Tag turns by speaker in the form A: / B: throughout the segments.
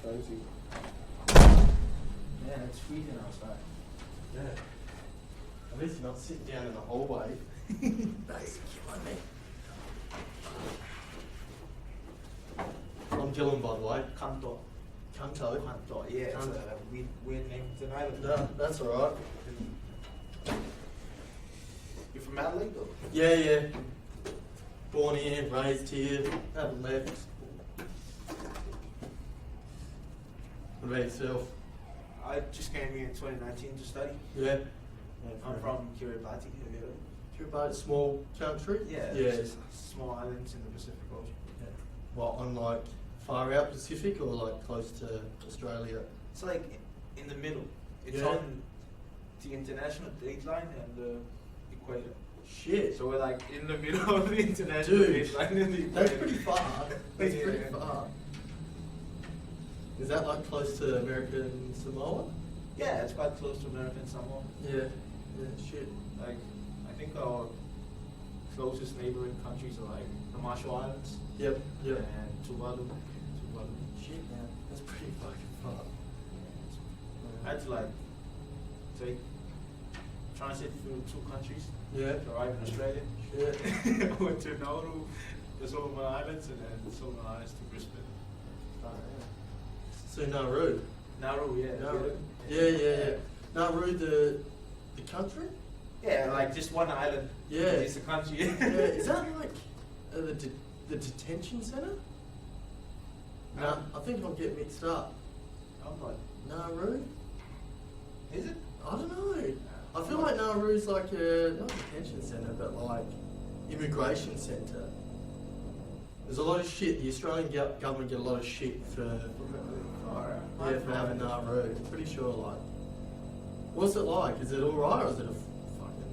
A: crazy.
B: Yeah, it's freezing outside.
A: Yeah. At least you're not sitting down in the hallway. That's killing me. I'm Dylan, by the way.
B: Kanto.
A: Kanto.
B: Kanto, yeah, it's
A: Kanto.
B: a weird name. It's an island.
A: No, that's alright.
B: You're from Adelaide though?
A: Yeah, yeah. Born here, raised here, haven't left. What about yourself?
B: I just came here in 2019 to study.
A: Yeah.
B: I'm from Kiribati. Have you heard?
A: Kiribati, small country?
B: Yeah,
A: Yeah.
B: it's just small islands in the Pacific Ocean.
A: Yeah. What, on like far out Pacific or like close to Australia?
B: It's like in the middle. It's
A: Yeah.
B: on the international date line and the equator.
A: Shit.
B: So we're like in the middle of the international
A: Dude,
B: date line and the equator.
A: That's pretty far. That's
B: Yeah.
A: pretty far. Is that like close to American Samoa?
B: Yeah, it's quite close to American Samoa.
A: Yeah. Yeah, shit.
B: Like, I think our closest neighboring countries are like the Marshall Islands
A: Yep, yep.
B: and Tuvalu.
A: Shit, man. That's pretty fucking far.
B: I had to like take transit through 2 countries
A: Yeah.
B: to arrive in Australia.
A: Shit.
B: I went to Nauru, the Solomon Islands, and then Solomon Islands to Brisbane.
A: So Nauru.
B: Nauru, yeah.
A: Nauru. Yeah. Nauru, the country?
B: Yeah, like just one island.
A: Yeah.
B: It's a country.
A: Yeah. Is that like the detention centre? No, I think I'll get mixed up.
B: I'm like,
A: Nauru?
B: is it?
A: I don't know. I feel like Nauru's like a, not a detention centre, but like immigration centre. There's a lot of shit. The Australian government get a lot of shit for having Nauru. I'm pretty sure. Like, what's it like? Is it all right, or is it a fucking?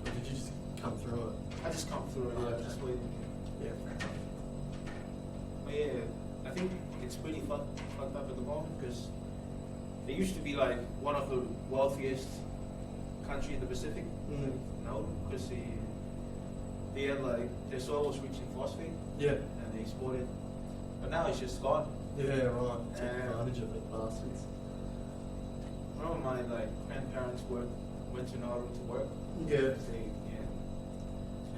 A: Or did you just come through it?
B: I just come through it, yeah,
A: Okay.
B: just waiting.
A: Yeah, fair enough.
B: But yeah, I think it's pretty fucked up at the moment because it used to be like one of the wealthiest country in the Pacific.
A: Mm.
B: No, because they had like their soil was rich in phosphate
A: Yeah.
B: and they exported, but now it's just gone.
A: Yeah, right. Take
B: And-
A: advantage of it, bastards.
B: One of my like grandparents went to Nauru to work.
A: Yeah.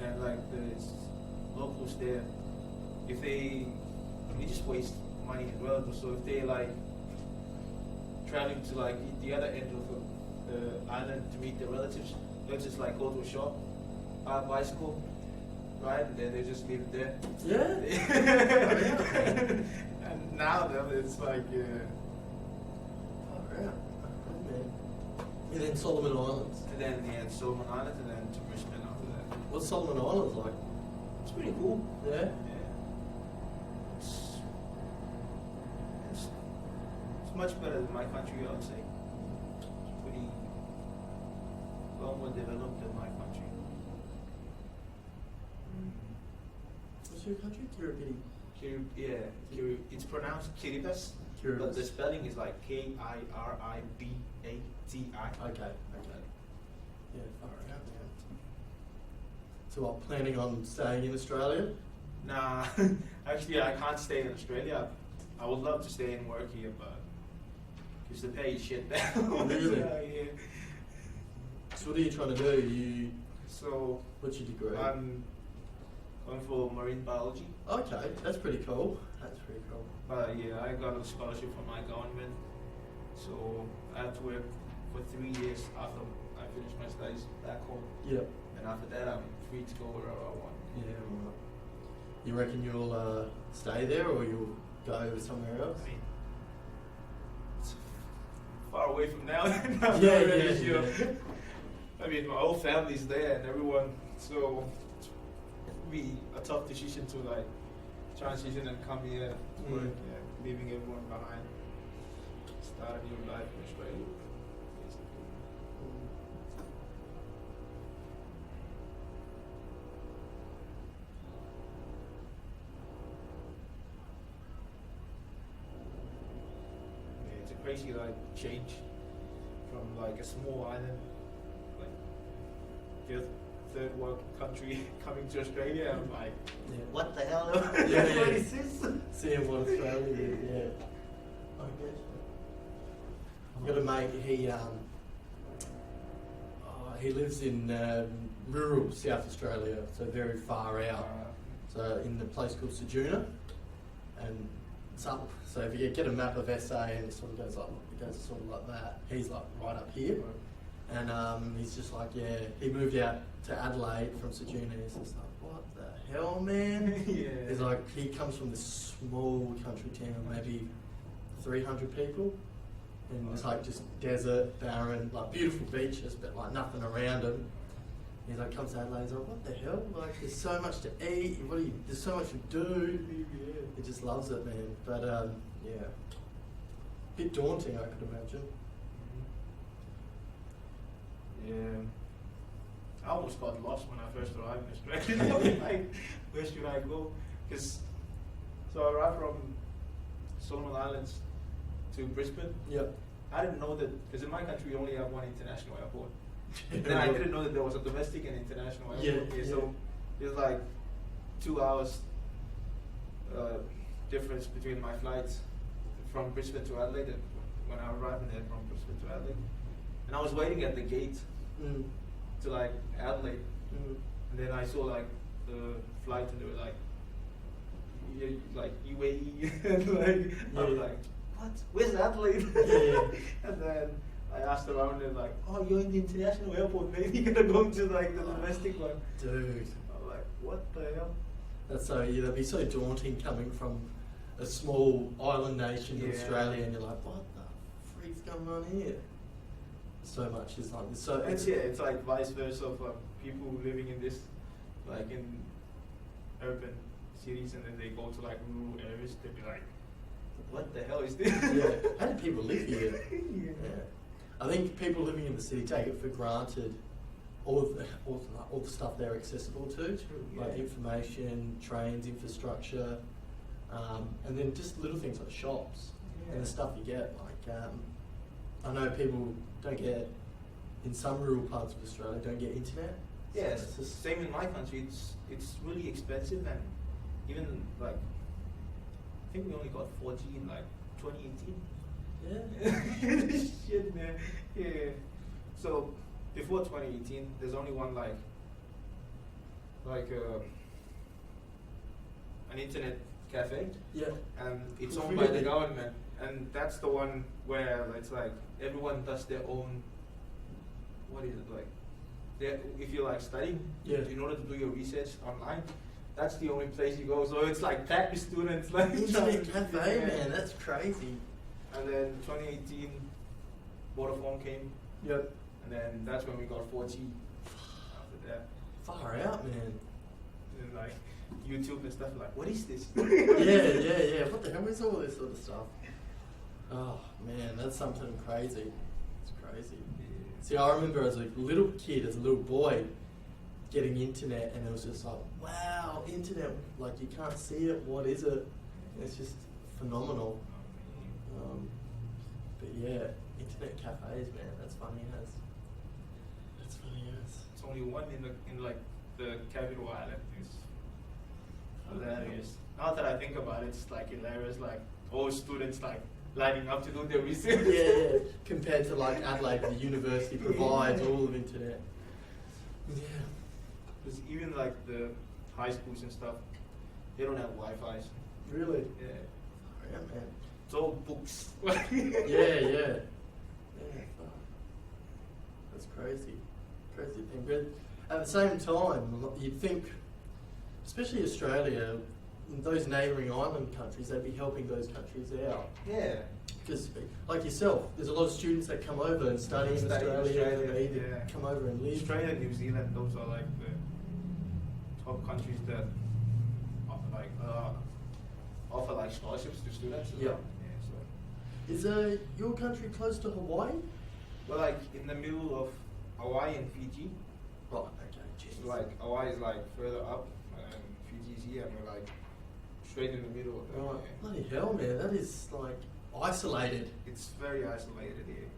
B: And like the locals there, if they just waste money as well. So if they like traveling to like the other end of the island to meet their relatives, they'll just like go to a shop, buy a bicycle, right, and then they just leave it there.
A: Yeah.
B: And now though it's like
A: Oh, yeah. Man. And then Solomon Islands.
B: and then Solomon Islands and then to Brisbane after that.
A: What's Solomon Islands like?
B: It's pretty cool.
A: Yeah.
B: Yeah. It's much better than my country, I would say. It's pretty well more developed than my country.
A: What's your country? Kiribati.
B: It's pronounced Kiribati, but the
A: Kiribati.
B: spelling is like Kiribati.
A: Okay. Yeah, far out, man. So what, planning on staying in Australia?
B: Nah, actually I can't stay in Australia. I would love to stay and work here, but because the pay is shit there.
A: Really?
B: Yeah.
A: So what are you trying to do?
B: So
A: What's your degree?
B: I'm going for marine biology.
A: Okay, that's pretty cool. That's pretty cool.
B: But yeah, I got a scholarship from my government, so I have to work for 3 years after I finish my studies back home,
A: Yep.
B: and after that I'm free to go wherever I want.
A: Yeah, right. You reckon you'll stay there or you'll go somewhere else?
B: I mean, it's far away from now.
A: Yeah.
B: I mean, my whole family's there and everyone, so it'll be a tough decision to like transition and come here to work, leaving everyone behind, start a new life in Australia. Basically. Yeah, it's a crazy like change from like a small island, like third world country coming to Australia. I'm like,
A: Yeah.
B: what the hell?
A: Yeah.
B: What is this?
A: Seeing what Australia is, yeah. I guess. I've got a mate. He lives in rural South Australia, so very far out. So in the place called Ceduna, and it's up. So if you get a map of SA and it sort of goes sort of like that. He's like right up here, and he's just like, yeah. He moved out to Adelaide from Ceduna. He's just like, what the hell, man?
B: Yeah.
A: He's like, he comes from this small country town, maybe 300 people. And it's like just desert, barren, like beautiful beaches, but like nothing around him. He's like, comes to Adelaide, he's like, what the hell? Like, there's so much to eat, there's so much to do.
B: Yeah.
A: He just loves it, man. But yeah, bit daunting, I could imagine.
B: Yeah. I almost got lost when I first arrived in Australia. Like, where should I go? So I arrived from Solomon Islands to Brisbane.
A: Yep.
B: I didn't know that, because in my country we only have one international airport. Then I didn't know that there was a domestic and international airport here. So it's like 2 hours difference between my flights from Brisbane to Adelaide and when I arrived there from Brisbane to Adelaide. And I was waiting at the gate to like Adelaide. And then I saw like the flight and they were like, like UAE. And like, I was like, what? Where's Adelaide? And then I asked around and like, oh, you're in the international airport, maybe you're gonna go to like the domestic one.
A: Dude.
B: I'm like, what the hell?
A: That's so, yeah, that'd be so daunting coming from a small island nation in Australia, and you're like, what the freak's going on here? So much is like, so
B: It's like vice versa for people living in this, like in urban cities, and then they go to like rural areas, they'd be like, what the hell is this?
A: Yeah, how do people live here?
B: Yeah.
A: I think people living in the city take it for granted all the stuff they're accessible to, like information, trains, infrastructure, and then just little things like shops and the stuff you get. Like I know people don't get, in some rural parts of Australia, don't get internet.
B: Yes,
A: So it's just,
B: same in my country. It's really expensive, and even like I think we only got 4G in like 2018.
A: yeah.
B: Shit, man. Yeah. So before 2018, there's only one like an internet cafe,
A: Yeah.
B: and it's owned by
A: Really?
B: the government, and that's the one where it's like everyone does their own. What is it like? If you're like studying, in order to do your research online, that's the only place you go. So it's like packed with students. Like
A: Internet cafe, man, that's crazy.
B: And then 2018, Vodafone came,
A: Yep.
B: and then that's when we got 4G. After that,
A: Far out, man.
B: and like YouTube and stuff. Like, what is this?
A: Yeah. What the hell is all this sort of stuff? Oh man, that's something crazy. It's crazy. See, I remember as a little kid, as a little boy, getting internet, and it was just like, wow, internet, like you can't see it, what is it? It's just phenomenal. But yeah, internet cafes, man, that's funny as. That's funny as.
B: It's only one in like the capital island. It's hilarious. Now that I think about it, it's like hilarious. Like all students like lining up to do their research.
A: Yeah, compared to like Adelaide, the university provides all of internet. Yeah.
B: Because even like the high schools and stuff, they don't have Wi-Fi's.
A: Really?
B: Yeah.
A: Yeah, man.
B: It's all books.
A: Yeah. Fuck. That's crazy. Crazy thing. But at the same time, you'd think, especially Australia, those neighbouring island countries, they'd be helping those countries out.
B: Yeah.
A: Because, like yourself, there's a lot of students that come over and study in Australia, and they either come over and live.
B: Australia and New Zealand, those are like the top countries that offer like scholarships to students.
A: Yeah.
B: So.
A: Is your country close to Hawaii?
B: We're like in the middle of Hawaii and Fiji.
A: Right, okay, jeez.
B: So like Hawaii is like further up, and Fiji's here, and we're like straight in the middle of it.
A: Right.
B: Yeah.
A: Bloody hell, man, that is like isolated.
B: It's very isolated here.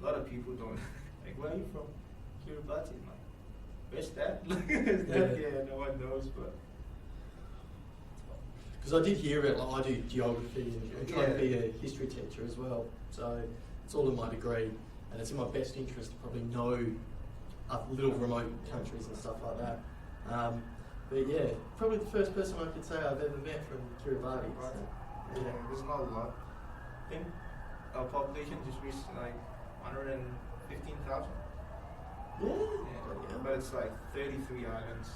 B: A lot of people don't like. Where are you from? Kiribati. I'm like, where's that? Yeah, no one knows, but.
A: Because I did hear it, like I do geography and I'm trying to be
B: Yeah.
A: a history teacher as well. So it's all in my degree, and it's in my best interest to probably know little remote countries and stuff like that. But yeah, probably the first person I could say I've ever met from Kiribati.
B: Right.
A: So,
B: Yeah,
A: yeah.
B: there's not a lot. I think our population just reached like 115,000.
A: Yeah.
B: Yeah. But it's like 33 islands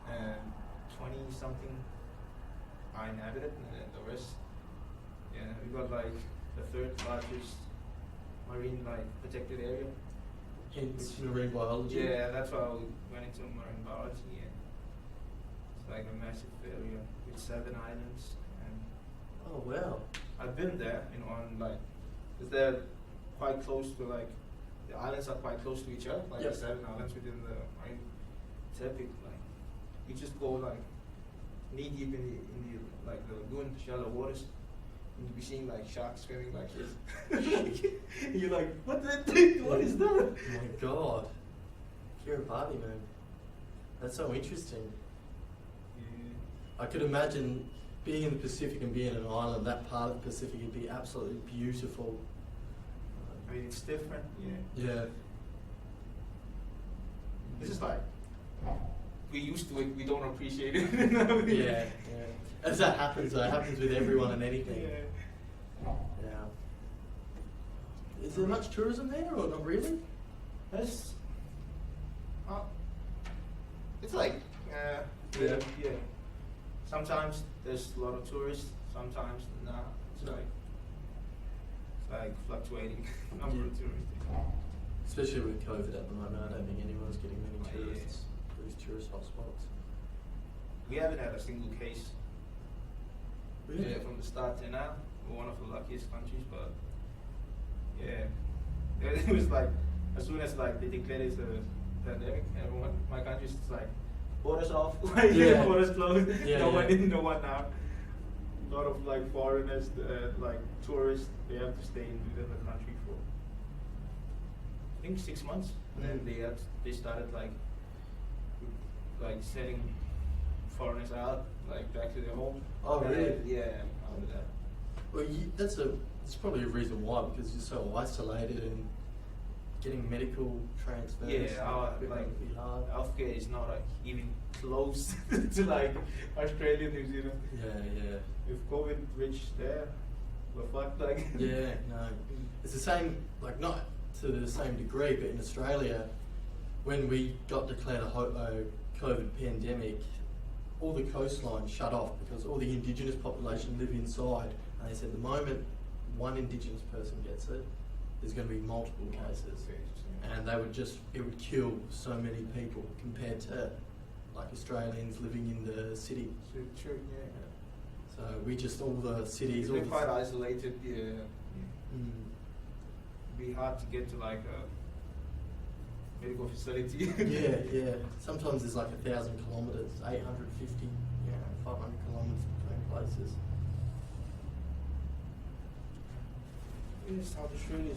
B: and 20 something are inhabited, and then the rest, yeah, we got like the third largest marine like protected area.
A: Hence marine biology.
B: Yeah, that's why we went into marine biology. Yeah. It's like a massive area with 7 islands, and
A: Oh wow.
B: I've been there, you know, on like, cause they're quite close to like, the islands are quite close to each other, like
A: Yep.
B: the 7 islands within the marine. It's epic, like, you just go like knee deep in the like the lagoon, shallow waters, and you be seeing like sharks swimming like this. You're like, what the thing? What is that?
A: Oh my god. Kiribati, man. That's so interesting.
B: Yeah.
A: I could imagine being in the Pacific and being in an island, that part of the Pacific would be absolutely beautiful.
B: I mean, it's different. Yeah.
A: Yeah.
B: It's just like, we used to it, we don't appreciate it.
A: Yeah, yeah. As that happens, though, it happens with everyone and anything.
B: Yeah.
A: Yeah. Is there much tourism there or not really?
B: It's, it's like,
A: Yeah.
B: yeah. Sometimes there's a lot of tourists, sometimes nah. It's
A: No.
B: like fluctuating number of tourists.
A: Especially with COVID at the moment, I don't think anyone's getting many
B: Oh, yeah.
A: tourists to these tourist hotspots.
B: We haven't had a single case.
A: Really?
B: Yeah, from the start to now, we're one of the luckiest countries, but yeah, it was like, as soon as like they declared it's a pandemic, everyone, my country's just like, borders off, like
A: Yeah.
B: borders closed,
A: Yeah,
B: no one
A: yeah.
B: in, no one out. A lot of like foreigners, like tourists, they have to stay within the country for, I think 6 months, and then
A: Mm.
B: they started like sending foreigners out, like back to their home.
A: Oh,
B: And
A: really?
B: then, yeah, after that.
A: Well, that's probably a reason why, because you're so isolated and getting medical transfers.
B: Yeah, our
A: would
B: like
A: be hard.
B: healthcare is not like even close to like Australia, New Zealand.
A: Yeah, yeah.
B: If COVID reached there, we're fucked. Like
A: Yeah, no. It's the same, like not to the same degree, but in Australia, when we got declared a COVID pandemic, all the coastline shut off because all the indigenous population live inside, and they said the moment one indigenous person gets it, there's going to be multiple cases, and it would kill so many people compared to like Australians living in the city.
B: True, yeah.
A: So we just all the cities, all
B: We're
A: the
B: quite isolated. Yeah,
A: Mm.
B: it'd be hard to get to like a medical facility.
A: Yeah, yeah. Sometimes there's like 1,000 kilometres, 850, 500 kilometres between places.
B: Yeah, South Australia.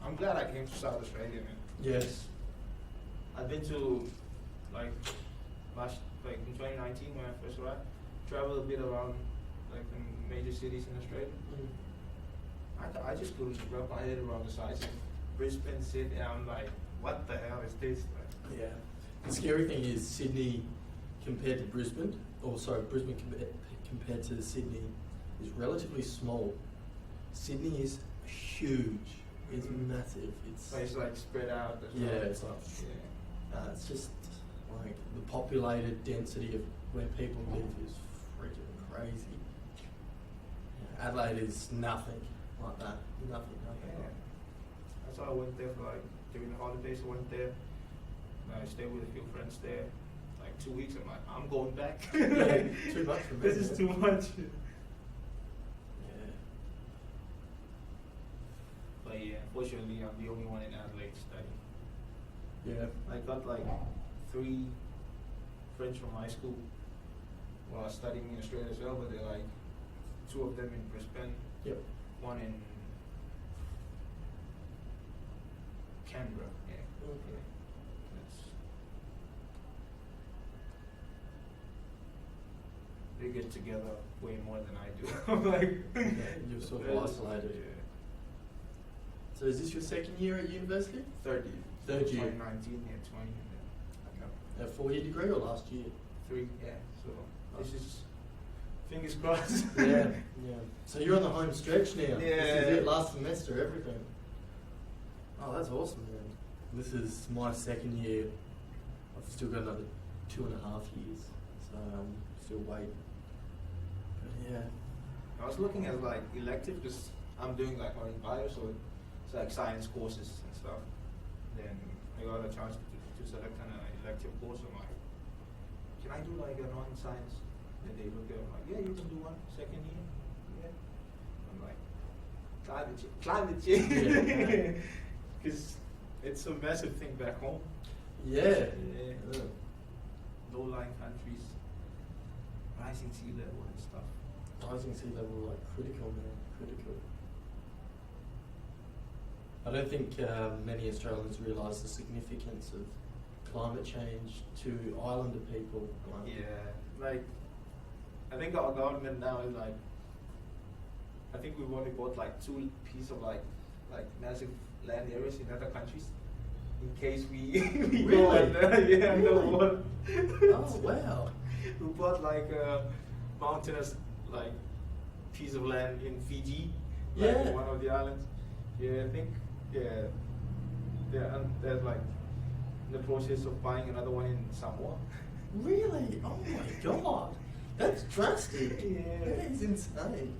B: I'm glad I came to South Australia, man.
A: Yes.
B: I've been to like in 2019 when I first arrived, traveled a bit around like the major cities in Australia. I just couldn't wrap my head around the size of Brisbane, Sydney. I'm like, what the hell is this? Like,
A: Yeah. The scary thing is Sydney compared to Brisbane, Brisbane compared to Sydney is relatively small. Sydney is huge. It's massive.
B: it's like spread out. as
A: Yeah,
B: well.
A: it's like
B: Yeah.
A: it's just like the populated density of where people live is freaking crazy. Yeah, Adelaide is nothing like that. Nothing.
B: Yeah. That's why I went there for like during the holidays. I went there. I stayed with a few friends there. Like 2 weeks. I'm like, I'm going back.
A: Yeah, too much for me.
B: This is too much.
A: Yeah.
B: But yeah, unfortunately, I'm the only one in Adelaide studying.
A: Yeah.
B: I got like 3 friends from high school who are studying in Australia as well, but they're like 2 of them in Brisbane,
A: Yep.
B: 1 in Canberra. Yeah.
A: Okay.
B: That's they get together way more than I do. I'm like,
A: You're sort of isolated.
B: Yeah.
A: So is this your second year at university?
B: Third year.
A: Third year.
B: 2019, yeah, 20, and then I got
A: A 4-year degree or last year?
B: 3, yeah. So this is fingers crossed.
A: Yeah. So you're on the home stretch now. This is
B: Yeah.
A: it, last semester, everything. Oh, that's awesome, man. This is my second year. I've still got another 2.5 years, so I'm still waiting. But yeah.
B: I was looking at like elective because I'm doing like marine bio, so it's like science courses and stuff. Then I got a chance to select an elective course. I'm like, can I do like a non-science? And they look at it, I'm like, yeah, you can do one second year. Yeah. I'm like, climate change.
A: Yeah.
B: Because it's a massive thing back home.
A: Yeah.
B: Yeah. Low-lying countries, rising sea level and stuff.
A: Rising sea level, like critical, man, critical. I don't think many Australians realise the significance of climate change to islander people. Like,
B: Yeah, like I think our government now is like, I think we've only bought like 2 pieces of like massive land areas in other countries in case we we go
A: Really?
B: under. Yeah, underwater.
A: Oh wow.
B: We bought like a mountainous like piece of land in Fiji, like
A: Yeah.
B: one of the islands. Yeah, I think they're like in the process of buying another one in Samoa.
A: Really? Oh my god. That's drastic.
B: Yeah.
A: That is insane.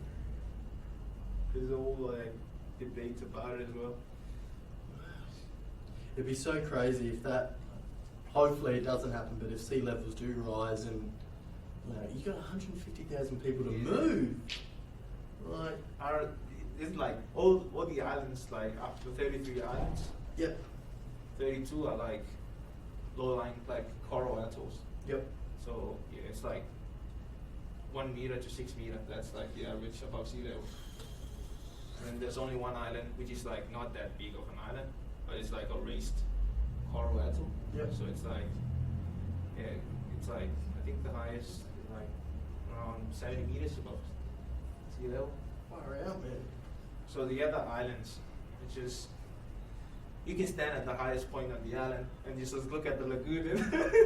B: There's all like debates about it as well.
A: It'd be so crazy if that, hopefully it doesn't happen, but if sea levels do rise and, you got 150,000 people to
B: Yeah.
A: move. Like,
B: It's like all the islands, like up to 33 islands,
A: yep,
B: 32 are like low-lying, like coral atolls.
A: yep.
B: So yeah, it's like 1 meter to 6 meter. That's like the average above sea level. And there's only one island which is like not that big of an island, but it's like a raised coral atoll.
A: Yep.
B: So it's like, yeah, it's like I think the highest is like around 70 meters above sea level.
A: Far out, man.
B: So the other islands, it's just you can stand at the highest point on the island and just look at the lagoon.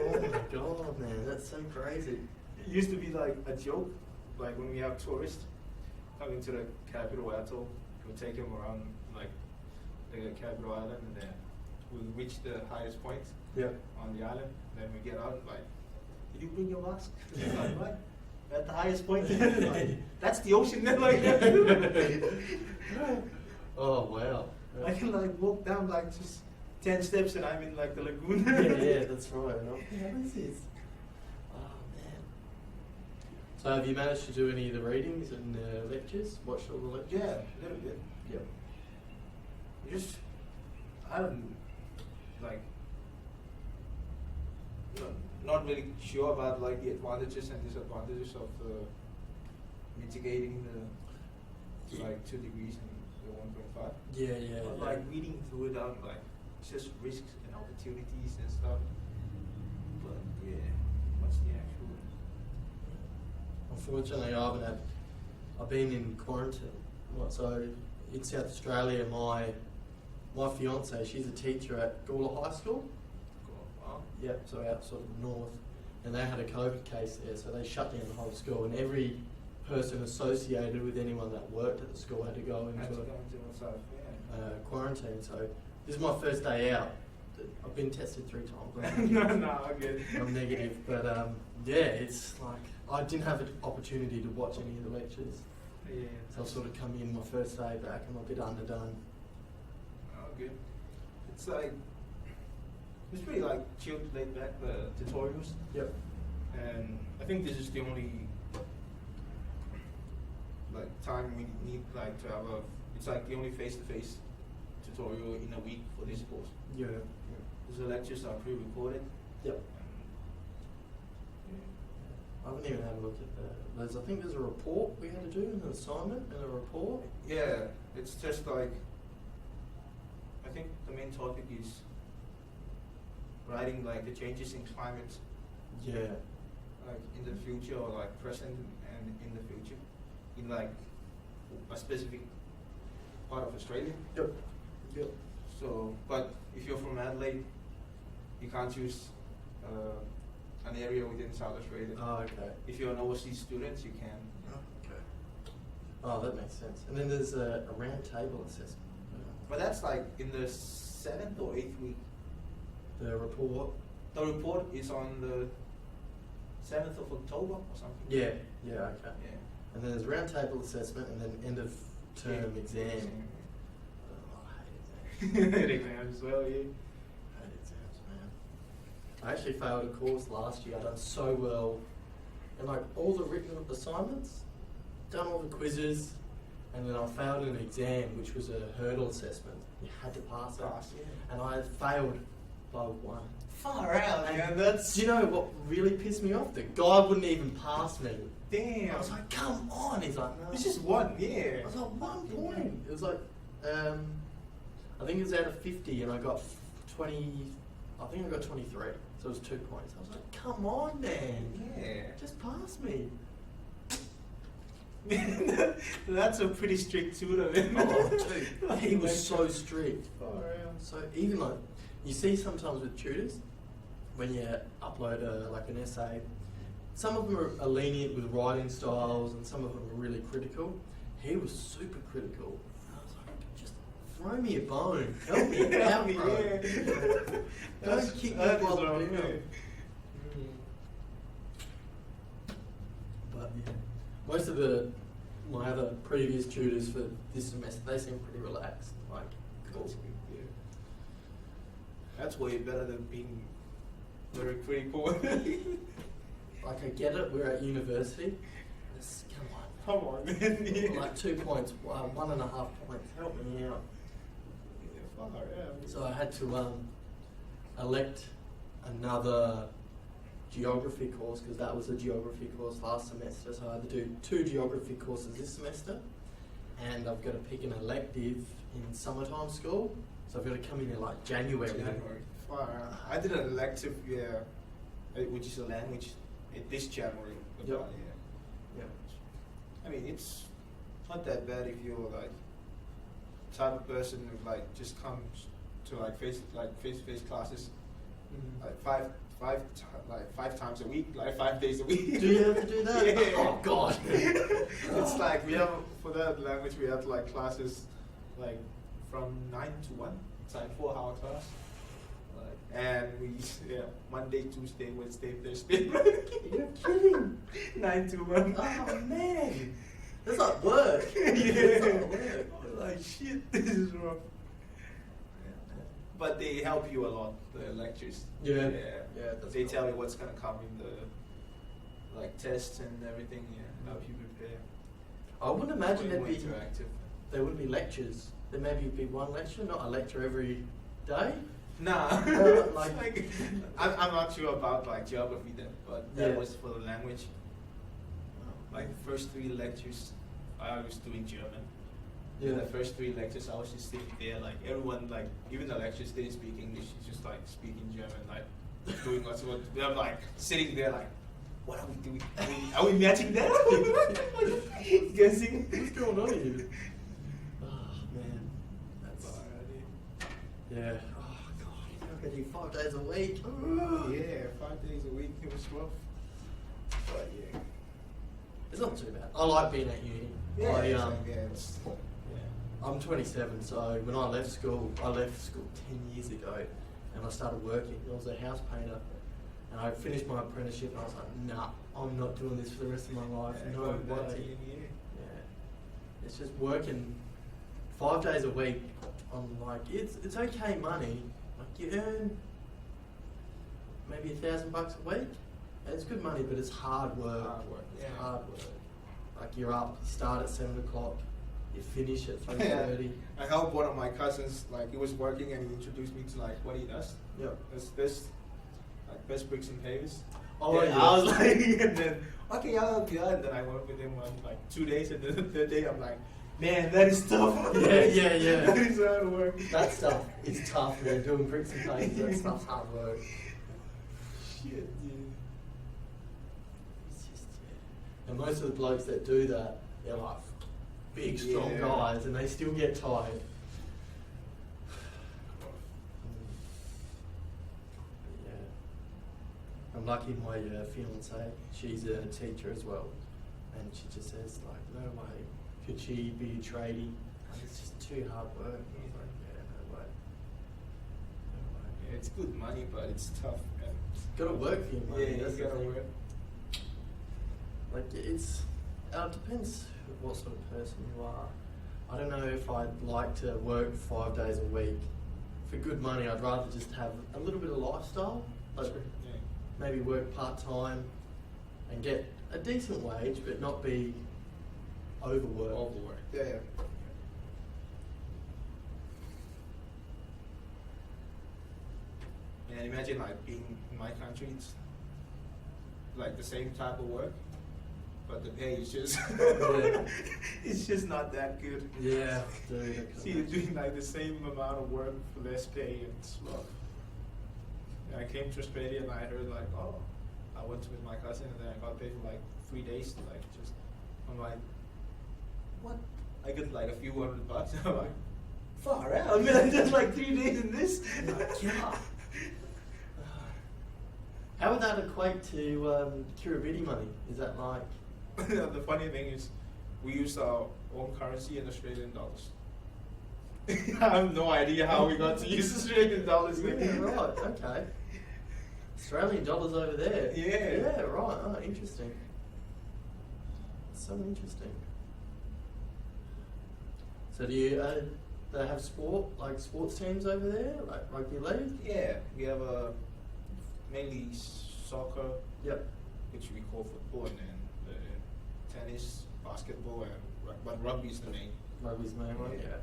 A: Oh my god, man, that's so crazy.
B: It used to be like a joke, like when we have tourists coming to the capital atoll, we take them around like the capital island, and then we reach the highest point
A: Yep.
B: on the island. Then we get out and like, did you bring your mask? Like, what? At the highest point, like, that's the ocean. Then like,
A: Oh wow.
B: I can like walk down like just 10 steps and I'm in like the lagoon.
A: Yeah, that's right. Yeah, what is this? Oh man. So have you managed to do any of the readings and lectures? Watched all the lectures?
B: Yeah, a little bit.
A: Yep.
B: Just, I don't like, not really sure about like the advantages and disadvantages of mitigating the like 2 degrees and the 1.5.
A: Yeah.
B: But like reading through it, I'm like, it's just risks and opportunities and stuff. But yeah, what's the actual?
A: Unfortunately, I've been in quarantine. So in South Australia, my fiance, she's a teacher at Gawler High School.
B: Wow.
A: Yep, so out sort of north, and they had a COVID case there, so they shut down the whole school, and every person associated with anyone that worked at the school had to go
B: Had to
A: into
B: go into what's up, yeah.
A: quarantine. So this is my first day out. I've been tested 3 times.
B: no, I'm good.
A: I'm negative, but yeah, it's like I didn't have an opportunity to watch any of the lectures.
B: Yeah.
A: So I've sort of come in my first day back, I'm a bit underdone.
B: Oh, good. It's like, it's pretty like chilled, laid back, the tutorials.
A: Yep.
B: And I think this is the only like time we need like to have it's like the only face-to-face tutorial in a week for this course.
A: Yeah.
B: Because the lectures are pre-recorded.
A: Yep.
B: And,
A: I haven't even had a look at that. I think there's a report we had to do, an assignment and a report.
B: yeah, it's just like, I think the main topic is writing like the changes in climate,
A: Yeah.
B: like in the future or like present and in the future in like a specific part of Australia.
A: Yep. Yep.
B: So, but if you're from Adelaide, you can't choose an area within South Australia.
A: Oh, okay.
B: If you're an overseas student, you can.
A: Oh, okay. Oh, that makes sense. And then there's a round table assessment.
B: But that's like in the 7th or 8th week.
A: The report.
B: The report is on the 7th of October or something.
A: Yeah. Yeah. Okay.
B: Yeah.
A: And then there's round table assessment, and then end of term exam. Oh, I hate exams.
B: Exams as well, yeah.
A: I hate exams, man. I actually failed a course last year. I done so well, and like all the written assignments, done all the quizzes, and then I failed an exam, which was a hurdle assessment. You had to pass it,
B: Yeah.
A: and I failed by 1.
B: Far out,
A: And
B: man. That's
A: do you know what really pissed me off? The guy wouldn't even pass me.
B: damn.
A: I was like, come on. He's like, no.
B: It's just one, yeah.
A: I was like, 1 point. It was like, I think it was out of 50, and I got 20. I think I got 23. So it was 2 points. I was like, come on, man.
B: Yeah.
A: Just pass me.
B: That's a pretty strict tutor, man.
A: Oh, dude, he was so strict.
B: Far out.
A: So even like, you see sometimes with tutors, when you upload like an essay, some of them are lenient with writing styles, and some of them are really critical. He was super critical. I was like, just throw me a bone. Help me out, bro.
B: Yeah.
A: Don't kick me
B: that is
A: while I'm
B: wrong,
A: down.
B: yeah.
A: But yeah, most of my other previous tutors for this semester, they seem pretty relaxed. Like, cool.
B: That's good, yeah. That's way better than being very critical.
A: Like, I get it. We're at university. Just, come on.
B: Come on, man. Yeah.
A: Like 2 points, 1.5 points. Help me out.
B: Yeah, far out.
A: So I had to elect another geography course, because that was a geography course last semester. So I had to do 2 geography courses this semester, and I've got to pick an elective in summertime school. So I've got to come in like January.
B: Far out. I did an elective, yeah, which is a language, this January.
A: Yep.
B: About, yeah. I mean, it's not that bad if you're like type of person who like just comes to like face-to-face classes like five times a week, like 5 days a week.
A: Do you have to do that?
B: Yeah.
A: Oh God.
B: It's like we have for that language we have like classes like from 9 to 1. It's like 4-hour class. Like, and we Monday, Tuesday, Wednesday, Thursday.
A: You're kidding.
B: 9 to 1.
A: Oh man. That's like work.
B: Yeah.
A: That's like work.
B: Like shit, this is wrong. But they help you a lot, the lectures.
A: Yeah. Yeah, that's
B: They
A: cool.
B: tell you what's gonna come in the like tests and everything. Yeah, help you prepare.
A: I wouldn't imagine
B: Way
A: there'd
B: more
A: be
B: interactive.
A: there would be lectures. There maybe be one lecture, not a lecture every day.
B: Nah,
A: like-
B: I'm not sure about like geography then, but that
A: Yeah.
B: was for the language. Like the first 3 lectures, I was doing German.
A: Yeah.
B: The first 3 lectures, I was just sitting there, like everyone, like even the lectures didn't speak English, just like speaking German, like doing what's what. I'm like sitting there, like, what are we doing? Are we matching that? Guessing.
A: What's going on here? Oh man, that's yeah. Oh God, I could do 5 days a week.
B: Yeah, 5 days a week, it was rough. But yeah.
A: It's not too bad. I like being at uni. I'm 27, so when I left school 10 years ago, and I started working. I was a house painter, and I finished my apprenticeship, and I was like, nah, I'm not doing this for the rest of my life. No way. Yeah, it's just working 5 days a week. On like it's okay money. Like you earn maybe $1,000 a week. And it's good money, but it's hard work. It's
B: yeah.
A: hard work. Like you're up, you start at 7 o'clock, you finish at 3:30.
B: I helped one of my cousins, like he was working and he introduced me to like what he does.
A: Yep.
B: This like Best Bricks and Pavers.
A: Oh, yeah.
B: I was like, and then okay, I'll help you out. And then I worked with him on like 2 days, and then the third day I'm like, man, that is tough.
A: Yeah.
B: That is hard work.
A: That stuff is tough, man. Doing bricks and pavers, that stuff's hard work.
B: Shit, dude.
A: And most of the blokes that do that, they're like big, strong
B: Yeah.
A: guys, and they still get tired. Yeah. I'm lucky my fiance, she's a teacher as well, and she just says like, no way could she be a tradie. Like, it's just too hard work. I was like, yeah, no way. No way.
B: Yeah, it's good money, but it's tough. Man.
A: Gotta work for your money.
B: Yeah,
A: that's
B: you
A: the
B: gotta
A: thing.
B: work.
A: Like it depends what sort of person you are. I don't know if I'd like to work 5 days a week for good money. I'd rather just have a little bit of lifestyle, like
B: Yeah.
A: maybe work part time and get a decent wage, but not be overworked.
B: Overwork. Yeah. And imagine like being in my country, it's like the same type of work, but the pay is just
A: Yeah.
B: it's just not that good.
A: Yeah, dude. I can
B: See, you're
A: imagine.
B: doing like the same amount of work for less pay, and it's rough. And I came to Australia and I heard like, oh, I went with my cousin and then I got paid for like 3 days. Like just, I'm like, what? I get like a few $100. I'm like, far out, man. Just like 3 days in this.
A: Yeah. How would that equate to Kiribati money? Is that like?
B: The funny thing is, we use our own currency in Australian dollars. I have no idea how we got to use Australian dollars.
A: Yeah, right. Okay. Australian dollars over there.
B: Yeah.
A: Yeah, right. Oh, interesting. So interesting. So do you they have sports teams over there, like rugby league?
B: Yeah, we have mainly soccer,
A: Yep.
B: which we call football, and then tennis, basketball, and but rugby is the main.
A: Rugby's main one.
B: Yeah.
A: Yeah.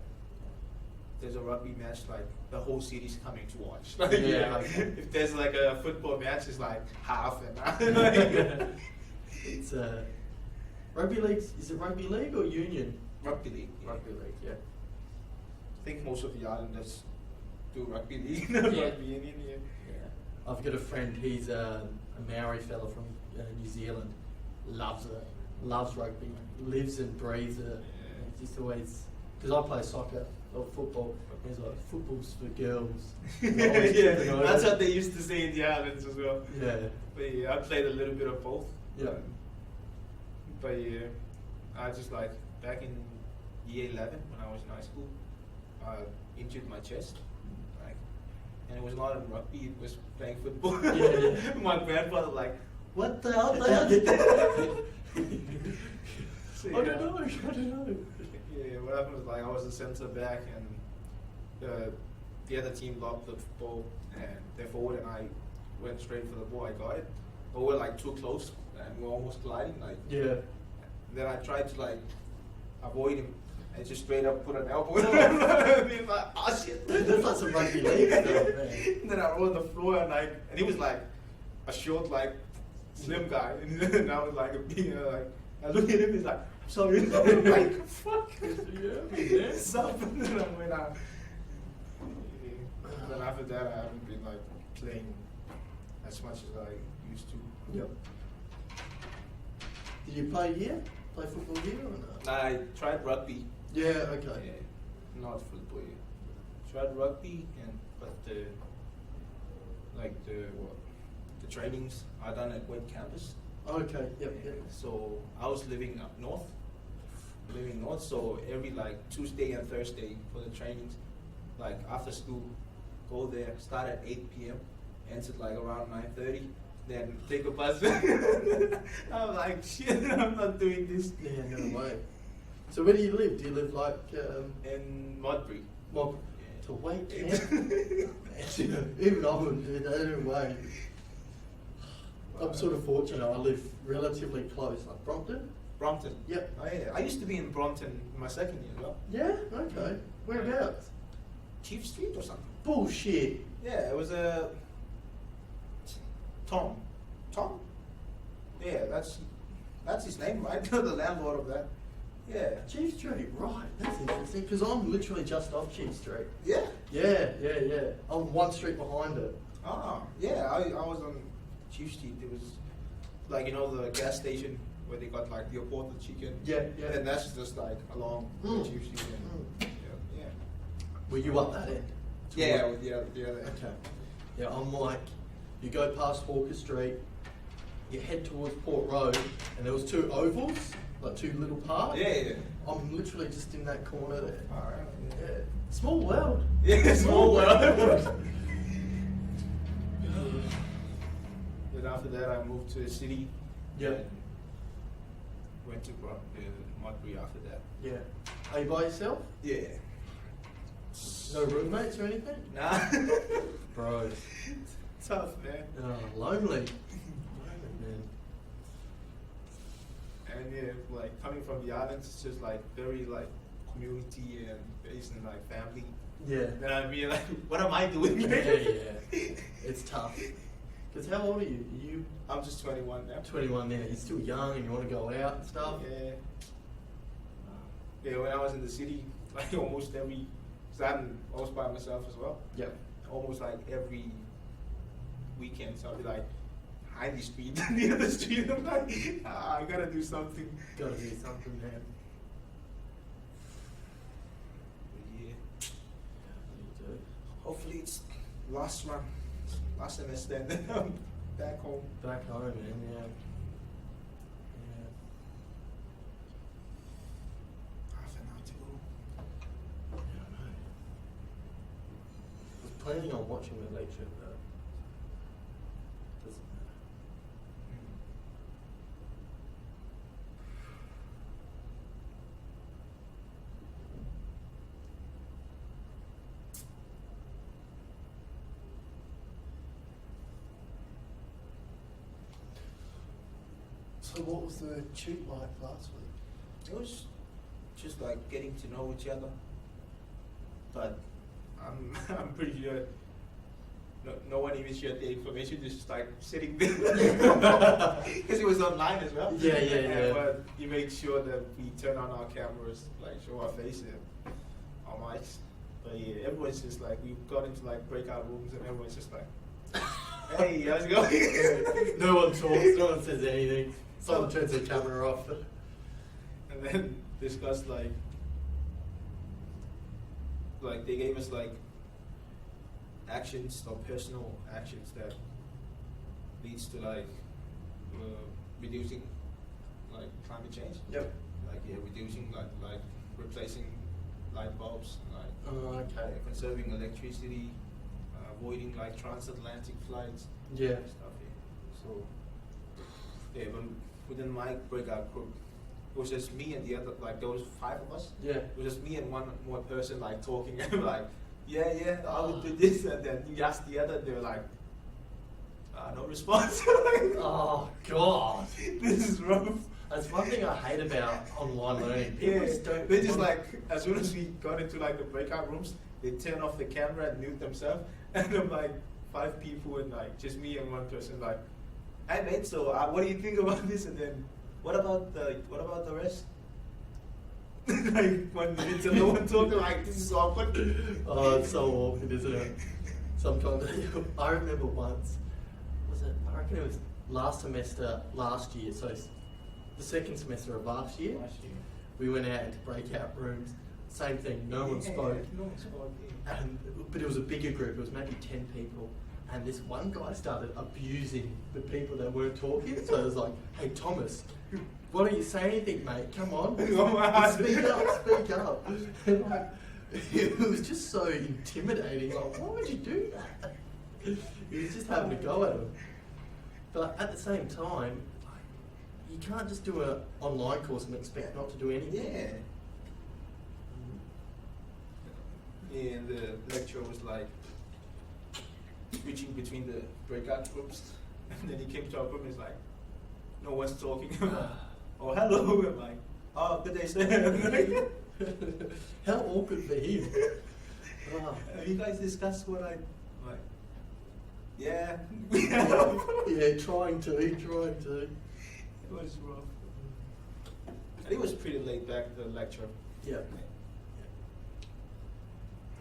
B: There's a rugby match, like the whole city's coming to watch. Like,
A: Yeah, okay.
B: If there's like a football match, it's like half and half.
A: It's rugby league. Is it rugby league or union?
B: Rugby league. Yeah.
A: Rugby league. Yeah.
B: I think most of the islanders do rugby league,
A: Yeah.
B: rugby union. Yeah.
A: Yeah. I've got a friend. He's a Maori fella from New Zealand. Loves it. Loves rugby. Lives and breathes it.
B: Yeah.
A: He's just always, because I play soccer or football. He's like, football's for girls.
B: Yeah, that's what they used to say in the islands as well.
A: Yeah.
B: But yeah, I played a little bit of both.
A: Yeah.
B: But yeah, I just like back in year 11 when I was in high school, I injured my chest, like, and it was not in rugby; it was playing football.
A: Yeah.
B: My grandfather like,
A: What the hell did that?
B: So,
A: I don't know. I don't know.
B: yeah, what happened was like I was a centre back and the other team lobbed the ball and their forward and I went straight for the ball. I got it, but we were like too close and we were almost gliding. Like,
A: Yeah.
B: then I tried to like avoid him and just straight up put an elbow in
A: Oh.
B: him. And like, oh shit.
A: That's like some rugby league stuff, man.
B: And then I rolled on the floor and he was like a short, like slim guy, and I was like a big, like I look at him, he's like, I'm sorry, I'm like, fuck,
A: Yeah.
B: what's up? And then I went out. And then after that, I haven't been like playing as much as I used to.
A: Yep. Did you play here? Play football here or not?
B: I tried rugby.
A: Yeah. Okay.
B: Yeah, not football. Yeah. Tried rugby, but the trainings are done at Wet Campus.
A: Okay. Yep. Yep.
B: So I was living up north. So every like Tuesday and Thursday for the trainings, like after school, go there, start at 8 p.m., ends at like around 9:30, then take a bus. I'm like, shit, I'm not doing this.
A: Yeah. No way. So where do you live? Do you live like
B: In Modbury.
A: well,
B: Yeah.
A: to wait camp? Even I wouldn't do that. No way. I'm sort of fortunate. I live relatively close, like Brompton.
B: Brompton.
A: Yep.
B: Oh yeah, I used to be in Brompton in my second year as well.
A: Yeah. Okay. Whereabouts?
B: Chief Street or something.
A: Bullshit.
B: Yeah, it was a Tom. Tom? Yeah, that's his name, right? The landlord of that. Yeah.
A: Chief Street, right? That's interesting because I'm literally just off Chief Street.
B: Yeah.
A: Yeah. I'm one street behind it.
B: Ah, yeah. I was on Chief Street. It was like, you know, the gas station where they got like the porter chicken.
A: Yeah, yeah.
B: And that's just like along
A: Mm.
B: the Chiefs Union. Yeah.
A: Were you up that end?
B: Yeah, with the other.
A: Okay. Yeah, I'm like, you go past Walker Street, you head towards Port Road, and there was two ovals, like two little parks.
B: Yeah.
A: I'm literally just in that corner there.
B: Alright.
A: Yeah. Small world.
B: Yeah, small world. Then after that, I moved to the city.
A: Yeah.
B: and Went to Modbury after that.
A: Yeah. Are you by yourself?
B: Yeah.
A: No roommates or anything?
B: Nah.
A: Bro.
B: Tough, man.
A: Oh, lonely. Lonely, man.
B: And yeah, like coming from the islands, it's just like very like community and based in like family.
A: Yeah.
B: Then I mean like, what am I doing?
A: Yeah. It's tough. Because how old are you? Are you
B: I'm just 21 now.
A: 21 now? You're still young and you want to go out and stuff?
B: Yeah. Yeah, when I was in the city, like almost every, cause I was by myself as well.
A: Yep.
B: Almost like every weekend, so I'll be like, behind the street, the other street. I'm like, I gotta do something.
A: Gotta do something, man.
B: But yeah,
A: You do.
B: hopefully it's last semester, and then I'm back home.
A: Back home, man, yeah. Yeah.
B: Half an hour to go.
A: Yeah, I know. I was planning on watching the lecture, but doesn't matter.
C: So what was the tube like last week?
B: It was just like getting to know each other, but I'm pretty sure no one even shared the information. Just like sitting there because it was online as well.
A: Yeah.
B: But you make sure that we turn on our cameras, like show our faces, our mics. But yeah, everyone's just like, we got into like breakout rooms, and everyone's just like, hey, how's it going?
A: No one talks, no one says anything. Someone turns their camera off.
B: And then discuss like they gave us like actions or personal actions that leads to like reducing like climate change.
A: Yep.
B: Like reducing like replacing light bulbs, like
A: Oh, okay.
B: conserving electricity, avoiding like transatlantic flights.
A: Yeah.
B: and stuff. Yeah. So yeah, but within my breakout group, it was just me and the other, like there was 5 of us.
A: Yeah.
B: It was just me and one more person like talking and like, yeah, I would do this, and then you ask the other, they were like, no response.
A: Oh, God.
B: This is rough.
A: That's one thing I hate about online learning. People
B: Yeah,
A: just don't.
B: they just like, as soon as we got into like the breakout rooms, they turn off the camera and mute themselves, and I'm like 5 people and like just me and one person like, hey mate, so what do you think about this? And then what about the rest? Like 1 minute and no one talking, like this is awkward.
A: Oh, it's so awkward, isn't it? Sometimes I remember once. I reckon it was last semester last year. So the second semester of last year, we went out into breakout rooms. Same thing. No one spoke.
B: No one spoke. Yeah.
A: But it was a bigger group. It was maybe 10 people. And this one guy started abusing the people that weren't talking. So it was like, hey, Thomas, why don't you say anything, mate? Come on. Speak up. And like, it was just so intimidating. Like, why would you do that? He was just having a go at him. But at the same time, you can't just do an online course and expect not to do anything.
B: Yeah. Yeah, and the lecturer was like switching between the breakout groups, and then he came to our group and he's like, no one's talking. Oh, hello. I'm like, oh, good day, sir.
A: How awkward for him. Ah.
B: Have you guys discussed what I'm like? Yeah.
A: Yeah, trying to.
B: It was rough. And it was pretty laid back, the lecture.
A: Yeah.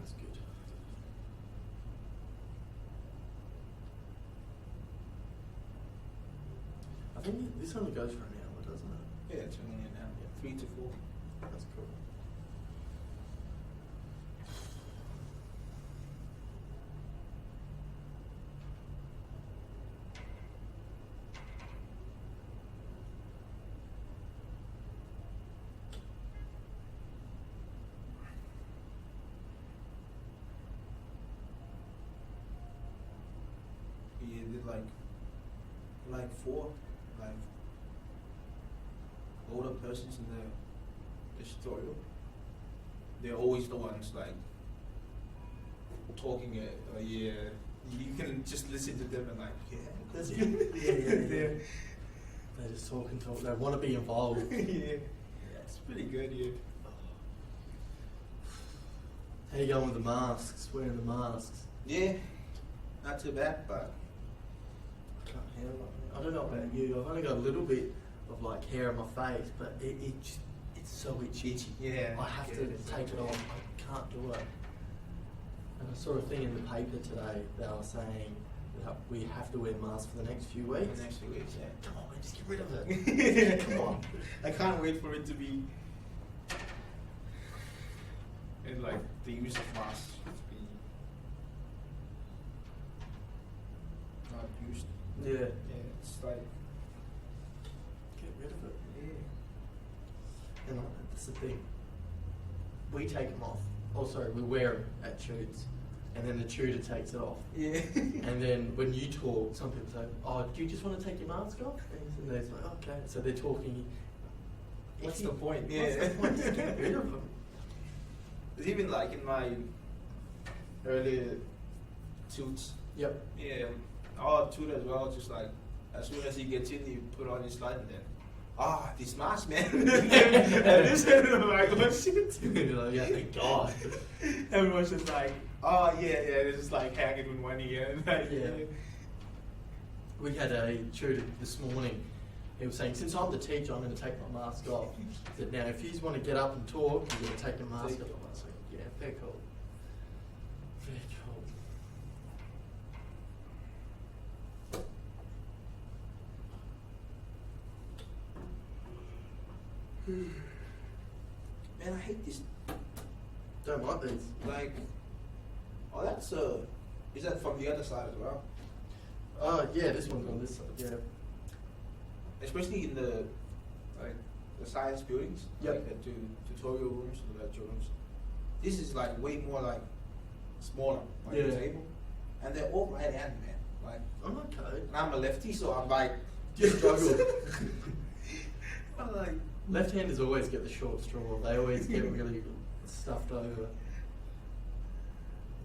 A: That's good. I think this only goes for an hour, doesn't it?
B: Yeah, it's a million now. Yeah, 3 to 4.
A: That's cool.
B: We did like 4 like older persons in the tutorial. They're always the ones like talking. Yeah, you can just listen to them and like, yeah, that's good.
A: Yeah. They just talk and talk. They want to be involved.
B: Yeah, it's pretty good. Yeah.
A: How you going with the masks? Wearing the masks?
B: Yeah, not too bad, but
A: I can't handle it. I don't know about you. I've only got a little bit of like hair on my face, but it's so itchy.
B: yeah,
A: I have to take it off. I can't do it. And I saw a thing in the paper today that I was saying that we have to wear masks for the next few
B: For
A: weeks.
B: the next few weeks. Yeah.
A: Come on, man, just get rid of it. Come on.
B: I can't wait for it to be. And like the use of masks should be not used.
A: Yeah.
B: Yeah, it's like
A: Get rid of it.
B: yeah.
A: And that's the thing. We take them off. Oh, sorry, we wear them at shoots. And then the tutor takes it off.
B: Yeah.
A: And then when you talk, some people say, "Oh, do you just want to take your mask off?" And they're like, "Okay." So they're talking.
B: What's the point?
A: What's the point? Just get rid of them.
B: It's even like in my earlier shoots.
A: Yep.
B: Yeah, our tutor as well. Just like as soon as he gets in, he put on his slide and then, this mask, man. And this and like, oh shit.
A: You're like, yeah, thank God.
B: Everyone's just like, they're just like hanging with one ear. And like,
A: Yeah. We had a tutor this morning. He was saying, since I'm the teacher, I'm going to take my mask off. He said, now, if you want to get up and talk, you're going to take your mask
B: Take
A: off.
B: it.
A: I was like, yeah, fair call. Fair call.
B: Man, I hate this.
A: Don't like these.
B: Like, that's is that from the other side as well?
A: Oh, yeah, this one's on this side, yeah.
B: Especially in the science buildings,
A: Yep.
B: like the tutorial rooms or lecture rooms. This is like way more like smaller, like
A: Yeah.
B: the table, and they're all right hand, man. Like,
A: I'm okay.
B: and I'm a lefty, so I'm like,
A: You struggle.
B: I'm like,
A: Left-handers always get the short straw. They always get really stuffed over.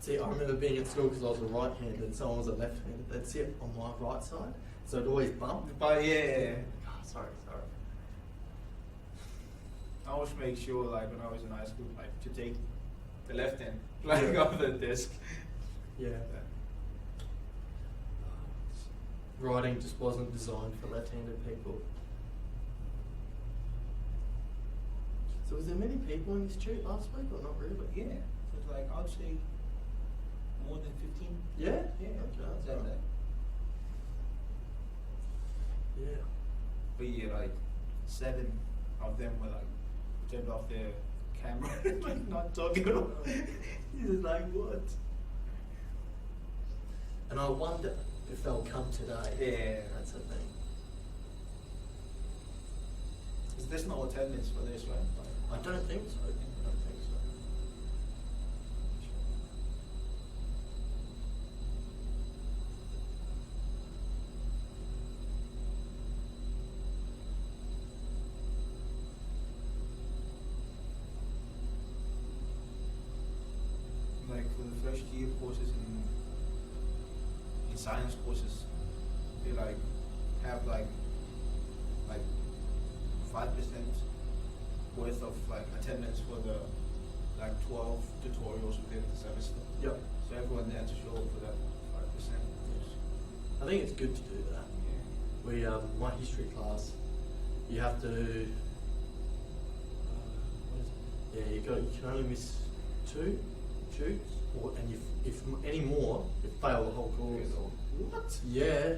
A: See, I remember being at school because I was a right-handed and someone was a left-handed. They'd sit on my right side, so it'd always bump.
B: but yeah.
A: Oh, sorry.
B: I always make sure, like when I was in high school, like to take the left hand, like
A: Yeah.
B: off the desk.
A: Yeah. Writing just wasn't designed for left-handed people. So was there many people in this tube last week or not really?
B: Yeah, it was like I would say more than 15.
A: Yeah?
B: Yeah,
A: Okay.
B: I'd say that.
A: Yeah.
B: But yeah, like 7 of them were like turned off their camera, like not talking at all. This is like what?
A: And I wonder if they'll come today.
B: Yeah.
A: That's the thing.
B: There's no attendance for this, right?
A: I don't think so. I don't think so.
B: Like for the first year courses in science courses, they like have like 5% worth of like attendance for the like 12 tutorials within the semester.
A: Yep.
B: So everyone had to show up for that 5%.
A: I think it's good to do that.
B: Yeah.
A: We my history class, you have to. What is it? Yeah, you can only miss 2 shoots, and if any more, you fail the whole course.
B: What?
A: Yeah.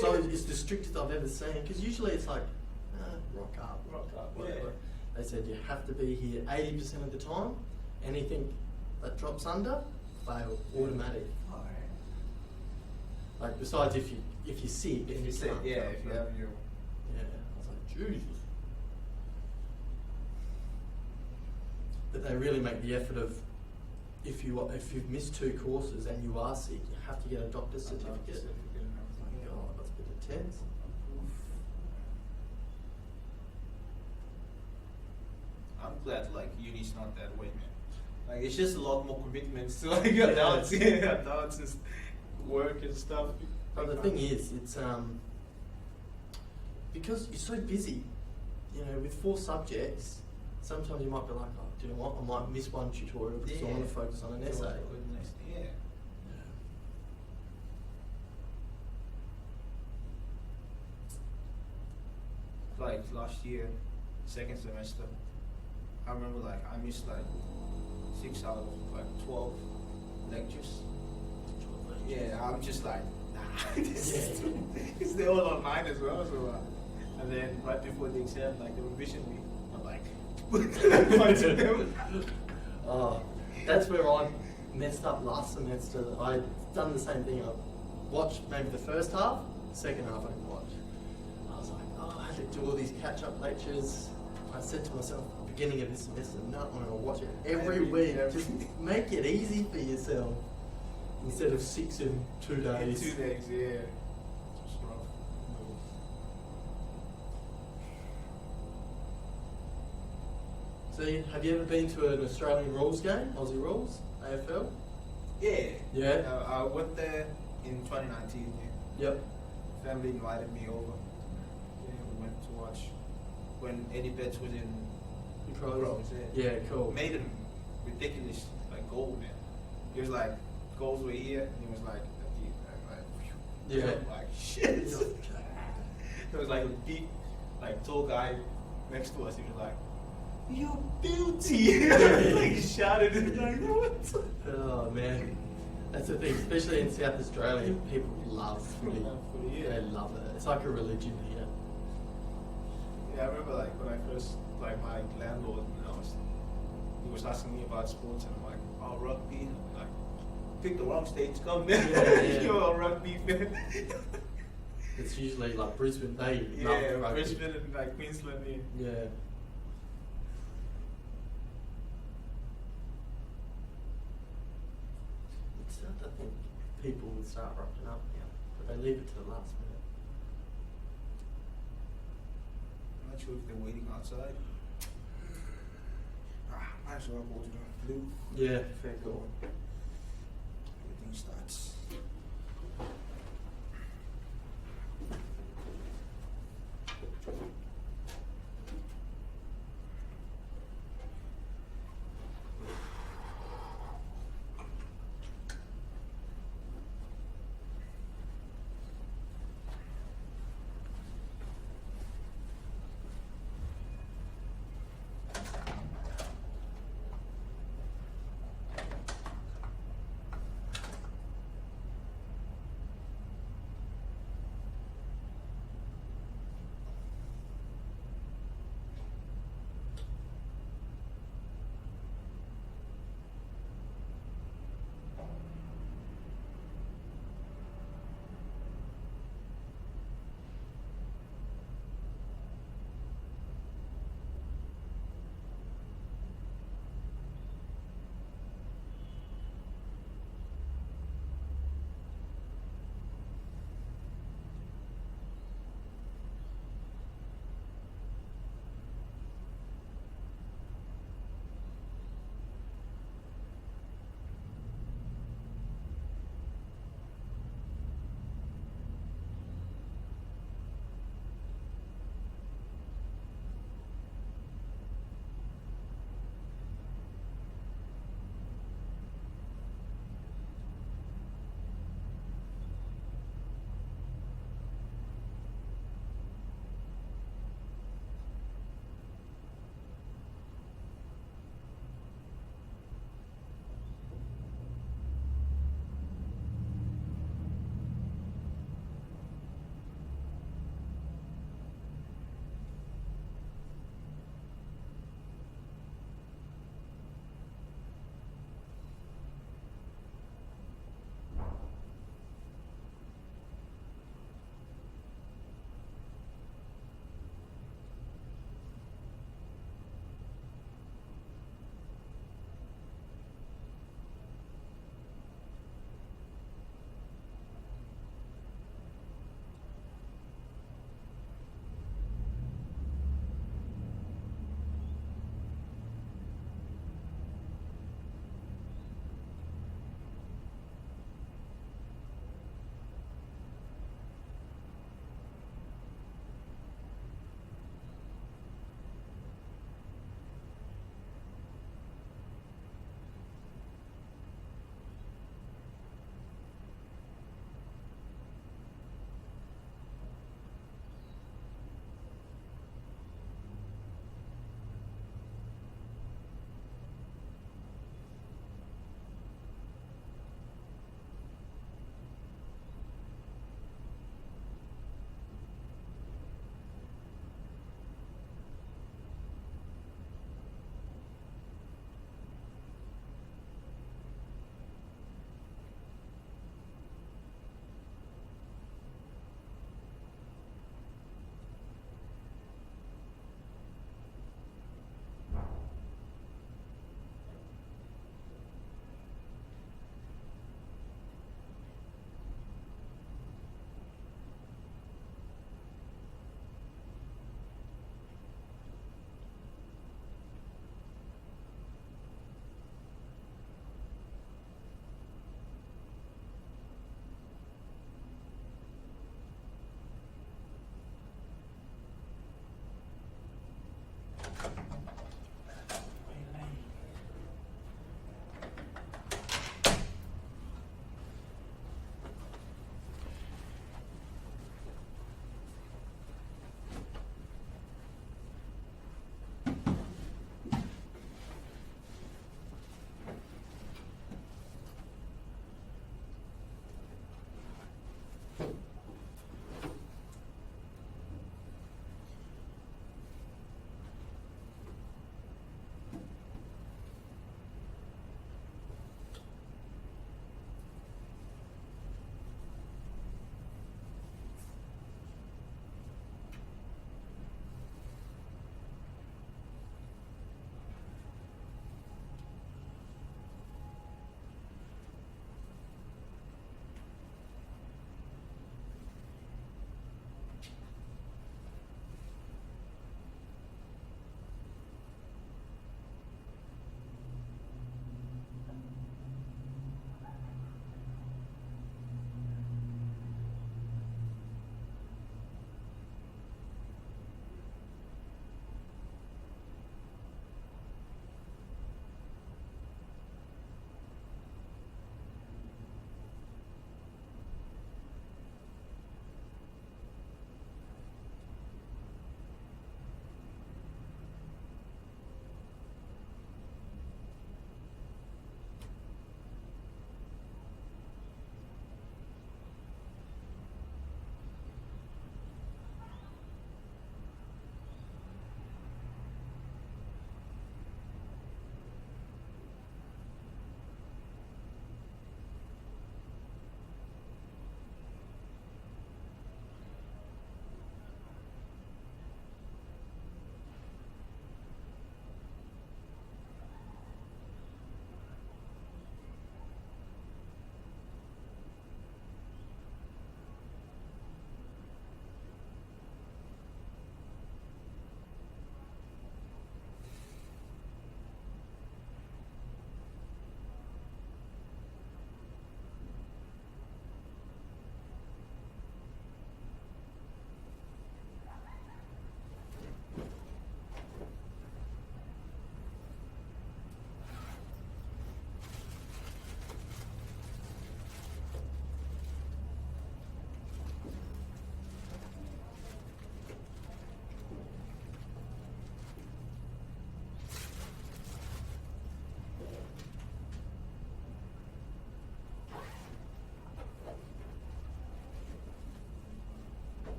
A: So it's the strictest I've ever seen. Because usually it's like, rock up.
B: Rock up,
A: Whatever.
B: yeah.
A: They said you have to be here 80% of the time. Anything that drops under, fail, automatic. Like besides if you're sick,
B: If
A: and
B: you say,
A: can't
B: yeah,
A: go,
B: if you
A: but-
B: have your,
A: yeah, I was like, Jesus. But they really make the effort of if you've missed 2 courses and you are sick, you have to get a doctor's certificate. Oh, God, that's a bit intense.
B: I'm glad like uni's not that way, man. Like it's just a lot more commitments to like adults, adults and work and stuff.
A: But the thing is, it's because you're so busy, you know, with 4 subjects, sometimes you might be like, oh, do you know what, I might miss one tutorial because I want to focus on an essay.
B: Yeah. Like last year, second semester, I remember like I missed like 6 out of like 12 lectures. Yeah, I'm just like, nah, this is because they're all online as well. So, and then right before the exam, like the revision week, I'm like, punching them.
A: Oh, that's where I messed up last semester. I'd done the same thing. I watched maybe the first half, second half I didn't watch. I was like, oh, I had to do all these catch-up lectures. I said to myself at the beginning of this semester, no, I'm going to watch it every week. Just make it easy for yourself. Instead of 6 in 2 days.
B: 2 days, yeah. Just rough.
A: So have you ever been to an Australian rules game, Aussie rules, AFL?
B: Yeah.
A: Yeah.
B: I went there in 2019. Yeah.
A: Yep.
B: Family invited me over. Yeah, we went to watch when Eddie Betts was in
A: The Crows.
B: Crows, yeah.
A: Yeah, cool.
B: Made him ridiculous, like goal, man. He was like, goals were here, and he was like,
A: Yeah.
B: like shit. There was like a big, like tall guy next to us. He was like, "You beauty!" Like he shouted it like what?
A: Oh man, that's the thing. Especially in South Australia, people love footy.
B: Yeah.
A: They love it. It's like a religion here.
B: Yeah, I remember like when I first like my landlord, he was asking me about sports, and I'm like, "Oh, rugby." I'm like, pick the wrong state to come there.
A: Yeah.
B: You're a rugby fan.
A: It's usually like Brisbane. They
B: Yeah,
A: love rugby.
B: Brisbane and like Queensland. Yeah.
A: Yeah. It's sad to think people would start rocking up now, but they leave it to the last minute.
B: I'm not sure if they're waiting outside. Might as well go to the blue.
A: Yeah, fair call.
B: Everything starts.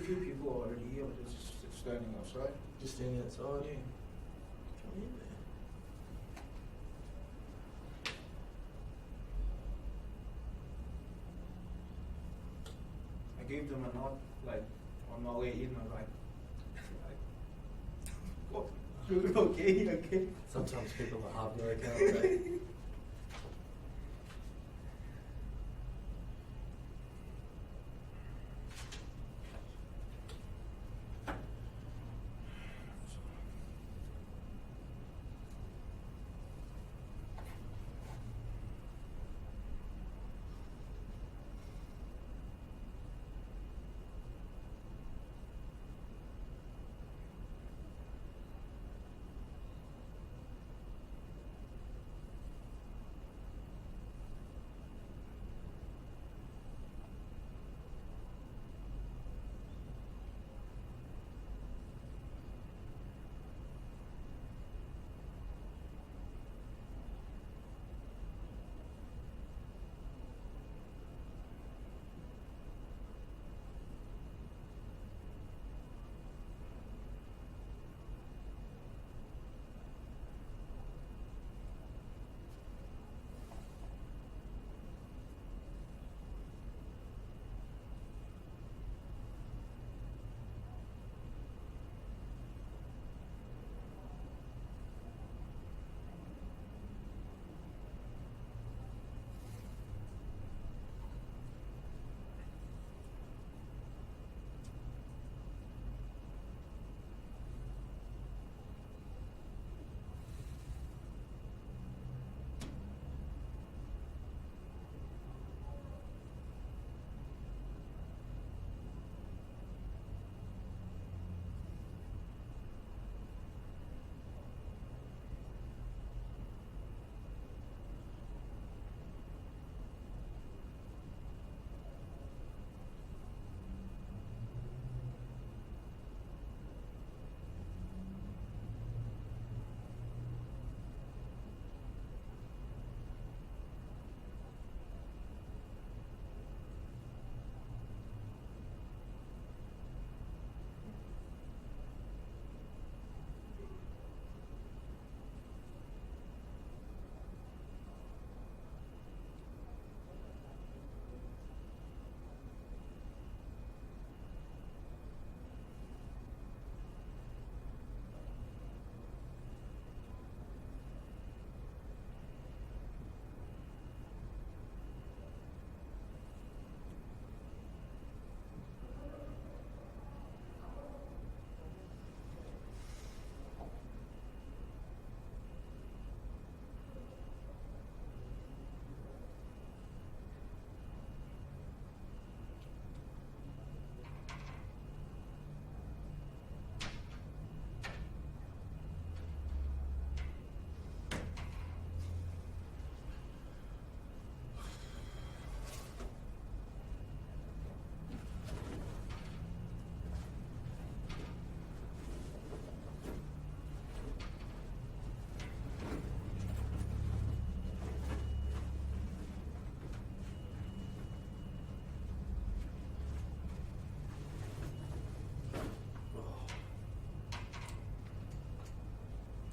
B: few people already here, but it's just standing outside.
A: Just standing outside.
B: Yeah.
A: Come in there.
B: I gave them a nod, like on my way in. I'm like, what? Okay, okay.
A: Sometimes people are hard work, aren't they?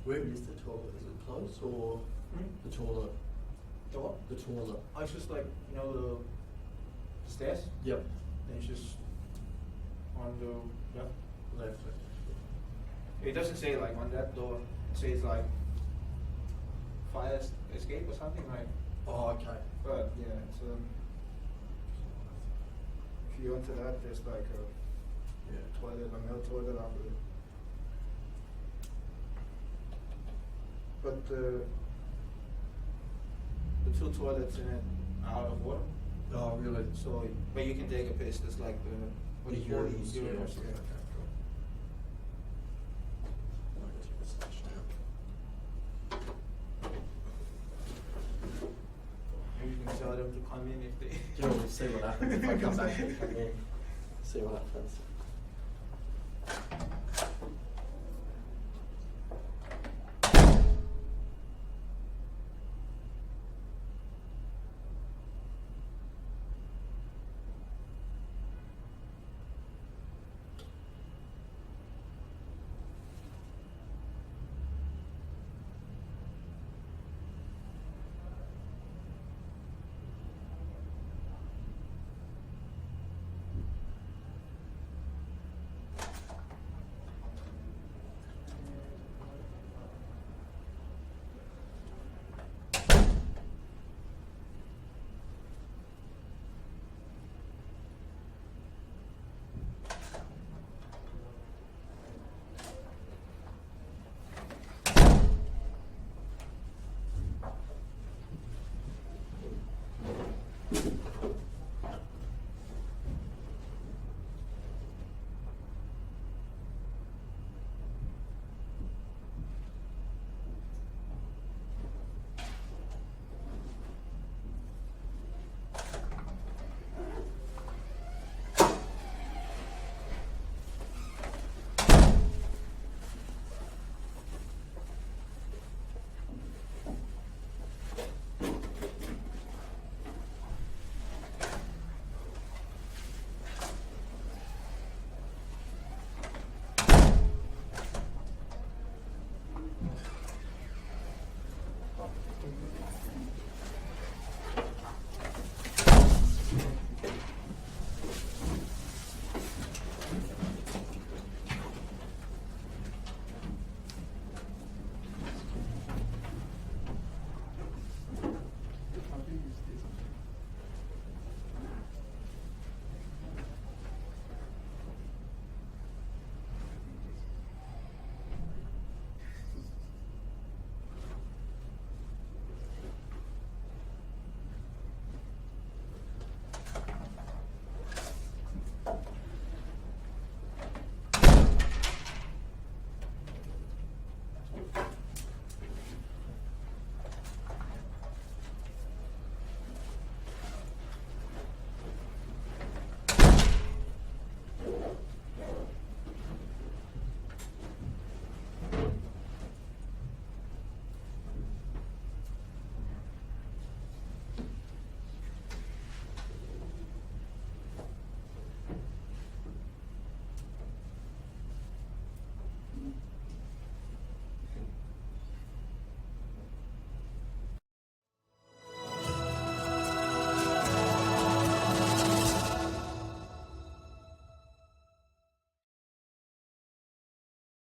A: Where is the toilet? Is it close or the toilet?
B: The what?
A: The toilet.
B: Oh, it's just like, you know, the stairs?
A: Yep.
B: And it's just on the left.
A: Left.
B: It doesn't say like on that door. It says like fire escape or something like.
A: Oh, okay.
B: But yeah, it's if you enter that, there's like a
A: Yeah.
B: toilet, a male toilet after it. But the two toilets in it are out of water.
A: Oh, really?
B: So, but you can take a piss. It's like the what do you call it?
A: urinals, yeah.
B: Urinals,
A: Okay, cool. I'll go to the station now.
B: Maybe you can tell them to come in if they.
A: You know, we'll see what happens if I come back and come in. See what happens.